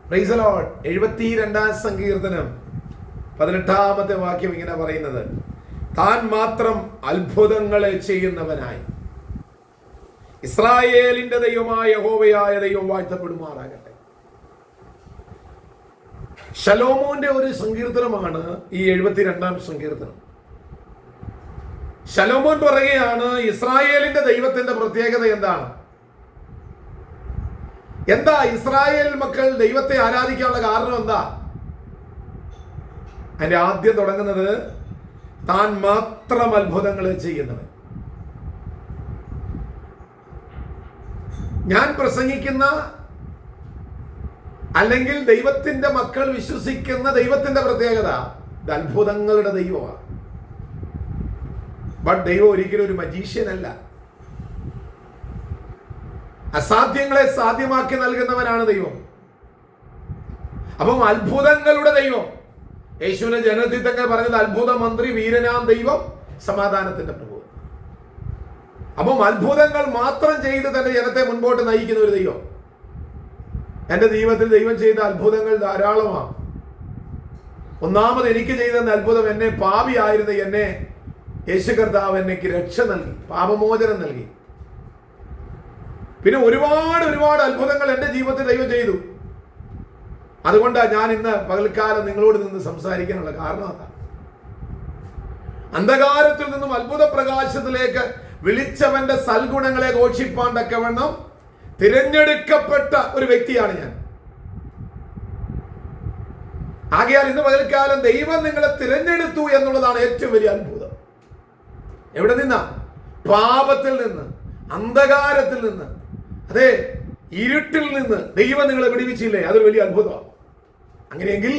Praise the Lord. 72-ാം സങ്കീർത്തനം 18-ാമത്തെ വാക്യം ഇങ്ങനെ പറയുന്നത്, താൻ മാത്രം അത്ഭുതങ്ങളെ ചെയ്യുന്നവനായി ഇസ്രായേലിന്റെ ദൈവമായ യഹോവയായ ദൈവം വാഴ്ത്തപ്പെടുമാറാകട്ടെ. ശലോമോന്റെ ഒരു സങ്കീർത്തനമാണ് ഈ 72-ാം സങ്കീർത്തനം. ശലോമോൻ പറയുകയാണ്, ഇസ്രായേലിന്റെ ദൈവത്തിന്റെ പ്രത്യേകത എന്താണ്? എന്താ ഇസ്രായേൽ മക്കൾ ദൈവത്തെ ആരാധിക്കാനുള്ള കാരണം എന്താ? അതിന്റെ ആദ്യം തുടങ്ങുന്നത്, താൻ മാത്രം അത്ഭുതങ്ങൾ ചെയ്യുന്നവൻ. ഞാൻ പ്രസംഗിക്കുന്ന അല്ലെങ്കിൽ ദൈവത്തിന്റെ മക്കൾ വിശ്വസിക്കുന്ന ദൈവത്തിന്റെ പ്രത്യേകത ഇത് അത്ഭുതങ്ങളുടെ ദൈവമാണ്. ബട്ട് ദൈവം ഒരിക്കലും ഒരു മജീഷ്യൻ അല്ല. അസാധ്യങ്ങളെ സാധ്യമാക്കി നൽകുന്നവനാണ് ദൈവം. അപ്പം അത്ഭുതങ്ങളുടെ ദൈവം. യേശുവിന്റെ ജനനത്തിൽ തന്നെ പറഞ്ഞത്, അത്ഭുത മന്ത്രി, വീരനാം ദൈവം, സമാധാനത്തിന്റെ പ്രഭു. അപ്പം അത്ഭുതങ്ങൾ മാത്രം ചെയ്ത് തന്റെ ജനത്തെ മുൻപോട്ട് നയിക്കുന്ന ഒരു ദൈവം. എന്റെ ജീവിതത്തിൽ ദൈവം ചെയ്ത അത്ഭുതങ്ങൾ ധാരാളമാണ്. ഒന്നാമത് എനിക്ക് ചെയ്തെന്ന അത്ഭുതം, എന്നെ പാപിയായിരുന്ന എന്നെ യേശു കർത്താവ് എനിക്ക് രക്ഷ നൽകി, പാപമോചനം നൽകി. പിന്നെ ഒരുപാട് അത്ഭുതങ്ങൾ എൻ്റെ ജീവിതത്തിൽ ദൈവം ചെയ്തു. അതുകൊണ്ടാണ് ഞാൻ ഇന്ന് പകൽക്കാലം നിങ്ങളോട് നിന്ന് സംസാരിക്കാനുള്ള കാരണം അതാണ്. അന്ധകാരത്തിൽ നിന്നും അത്ഭുത പ്രകാശത്തിലേക്ക് വിളിച്ചവന്റെ സൽഗുണങ്ങളെ ഘോഷിപ്പാൻ തക്കവണ്ണം തിരഞ്ഞെടുക്കപ്പെട്ട ഒരു വ്യക്തിയാണ് ഞാൻ. ആകയാൽ ഇന്ന് പകൽക്കാലം ദൈവം നിങ്ങളെ തിരഞ്ഞെടുത്തു എന്നുള്ളതാണ് ഏറ്റവും വലിയ അത്ഭുതം. എവിടെ നിന്നാ? പാപത്തിൽ നിന്ന്, അന്ധകാരത്തിൽ നിന്ന്, അതെ, ഇരുട്ടിൽ നിന്ന് ദൈവം നിങ്ങളെ വിടുവിച്ചില്ലേ? അതൊരു വലിയ അത്ഭുതമാണ്. അങ്ങനെയെങ്കിൽ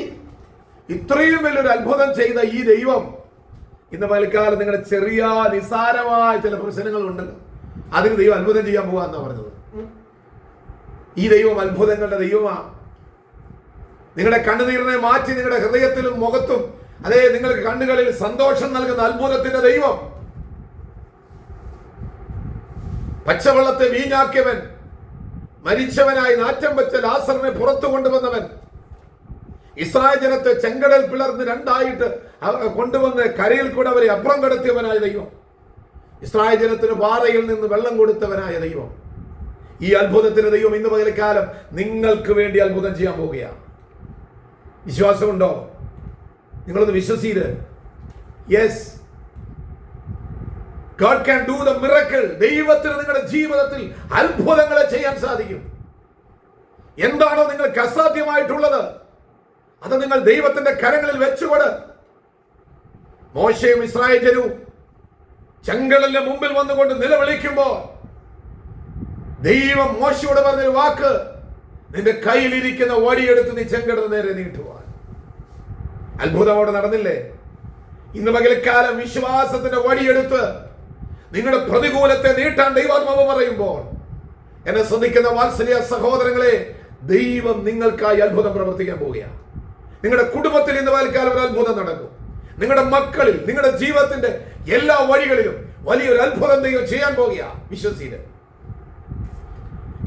ഇത്രയും വലിയൊരു അത്ഭുതം ചെയ്ത ഈ ദൈവം ഇന്ന് പകൽക്കാലം നിങ്ങളുടെ ചെറിയ നിസാരമായ ചില പ്രശ്നങ്ങൾ ഉണ്ടല്ലോ, അതിന് ദൈവം അത്ഭുതം ചെയ്യാൻ പോവാന്നാ പറഞ്ഞത്. ഈ ദൈവം അത്ഭുതങ്ങളുടെ ദൈവമാണ്. നിങ്ങളുടെ കണ്ണുനീരിനെ മാറ്റി നിങ്ങളുടെ ഹൃദയത്തിലും മുഖത്തും, അതേ, നിങ്ങൾക്ക് കണ്ണുകളിൽ സന്തോഷം നൽകുന്ന അത്ഭുതത്തിന്റെ ദൈവം. പച്ചവെള്ളത്തെ വീഞ്ഞാക്കിയവൻ, മരിച്ചവനായി നാറ്റം വെച്ച ലാസറിനെ പുറത്തു കൊണ്ടുവന്നവൻ, ഇസ്രായേൽ ജനത്തെ ചെങ്കടൽ പിളർന്ന് രണ്ടായിട്ട് കൊണ്ടുവന്ന് കരയിൽ കൂടെ അവരെ അപ്പുറം കടത്തിയവനായ ദൈവം, ഇസ്രായേൽ ജനത്തിന് പാറയിൽ നിന്ന് വെള്ളം കൊടുത്തവനായ ദൈവം. ഈ അത്ഭുതത്തിന്റെ ദൈവം ഇന്ന് പകൽക്കാലം നിങ്ങൾക്ക് വേണ്ടി അത്ഭുതം ചെയ്യാൻ പോവുകയാണ്. വിശ്വാസമുണ്ടോ? നിങ്ങളൊന്ന് വിശ്വസിച്ച്. Yes, God can do the miracle. ദൈവത്തിന് നിങ്ങളുടെ ജീവിതത്തിൽ അത്ഭുതങ്ങളെ ചെയ്യാൻ സാധിക്കും. എന്താണോ നിങ്ങൾക്ക് അസാധ്യമായിട്ടുള്ളത്, അത് നിങ്ങൾ ദൈവത്തിന്റെ കരങ്ങളിൽ വെച്ചുകൊട്. മോശയും ഇസ്രായേൽ ജനവും ചെങ്കടലിന്റെ മുമ്പിൽ വന്നുകൊണ്ട് നിലവിളിക്കുമ്പോൾ ദൈവം മോശയോട് പറഞ്ഞൊരു വാക്ക്, നിന്റെ കയ്യിലിരിക്കുന്ന വടിയെടുത്ത് നീ ചെങ്കടൽ നേരെ നീട്ടുവാൻ. അത്ഭുതം അവിടെ നടന്നില്ലേ? ഇന്ന് പകൽക്കാലം വിശ്വാസത്തിന്റെ വടിയെടുത്ത് നിങ്ങളുടെ പ്രതികൂലത്തെ നീട്ടാൻ ദൈവാത്മാവ് പറയുമ്പോൾ, എന്നെ ശ്രദ്ധിക്കുന്ന വാത്സല്യ സഹോദരങ്ങളെ, ദൈവം നിങ്ങൾക്കായി അത്ഭുതം പ്രവർത്തിക്കാൻ പോവുകയാണ്. നിങ്ങളുടെ കുടുംബത്തിൽ ഇന്ന് പകൽക്കാലം ഒരു അത്ഭുതം നടക്കും. നിങ്ങളുടെ മക്കളിൽ, നിങ്ങളുടെ ജീവിതത്തിന്റെ എല്ലാ വഴികളിലും വലിയൊരു അത്ഭുതം ദൈവം ചെയ്യാൻ പോവുകയാണ്. വിശ്വസിച്ച്.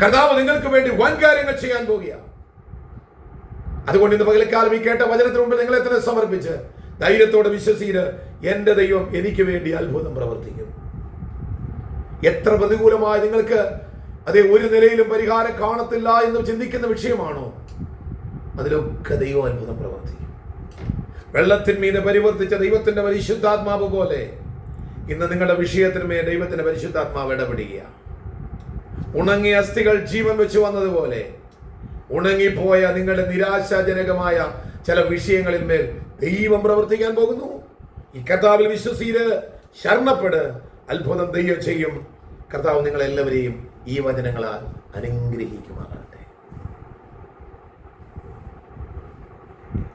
കർത്താവ് നിങ്ങൾക്ക് വേണ്ടി വൻ കാര്യങ്ങൾ ചെയ്യാൻ പോവുകയാണ്. അതുകൊണ്ട് ഇന്ന് പകൽക്കാലം ഈ കേട്ട വചനത്തിന് മുമ്പ് നിങ്ങളെ തന്നെ സമർപ്പിച്ച് ധൈര്യത്തോടെ വിശ്വസിച്ച്, എന്റെ ദൈവം എനിക്ക് വേണ്ടി അത്ഭുതം പ്രവർത്തിക്കും. എത്ര പ്രതികൂലമായി നിങ്ങൾക്ക് അതേ ഒരു നിലയിലും പരിഹാരം കാണത്തില്ല എന്ന് ചിന്തിക്കുന്ന വിഷയമാണോ, അതിലൊക്കെ ദൈവം അത്ഭുതം പ്രവർത്തിക്കും. വെള്ളത്തിന്മീതെ പരിവർത്തിച്ച ദൈവത്തിന്റെ പരിശുദ്ധാത്മാവ് പോലെ ഇന്ന് നിങ്ങളുടെ വിഷയത്തിന്മേൽ ദൈവത്തിന്റെ പരിശുദ്ധാത്മാവ് ഇടപെടുകയാണ്. ഉണങ്ങിയ അസ്ഥികൾ ജീവൻ വെച്ച് വന്നതുപോലെ ഉണങ്ങിപ്പോയ നിങ്ങളുടെ നിരാശാജനകമായ ചില വിഷയങ്ങളിൽ മേൽ ദൈവം പ്രവർത്തിക്കാൻ പോകുന്നു. ഈ കർത്താവിൽ വിശ്വസിച്ച് ശരണപ്പെട്. അത്ഭുതം ദൈവം ചെയ്യും. കർത്താവ് നിങ്ങളെല്ലാവരെയും ഈ വചനങ്ങളാൽ അനുഗ്രഹിക്കുമാറാകട്ടെ.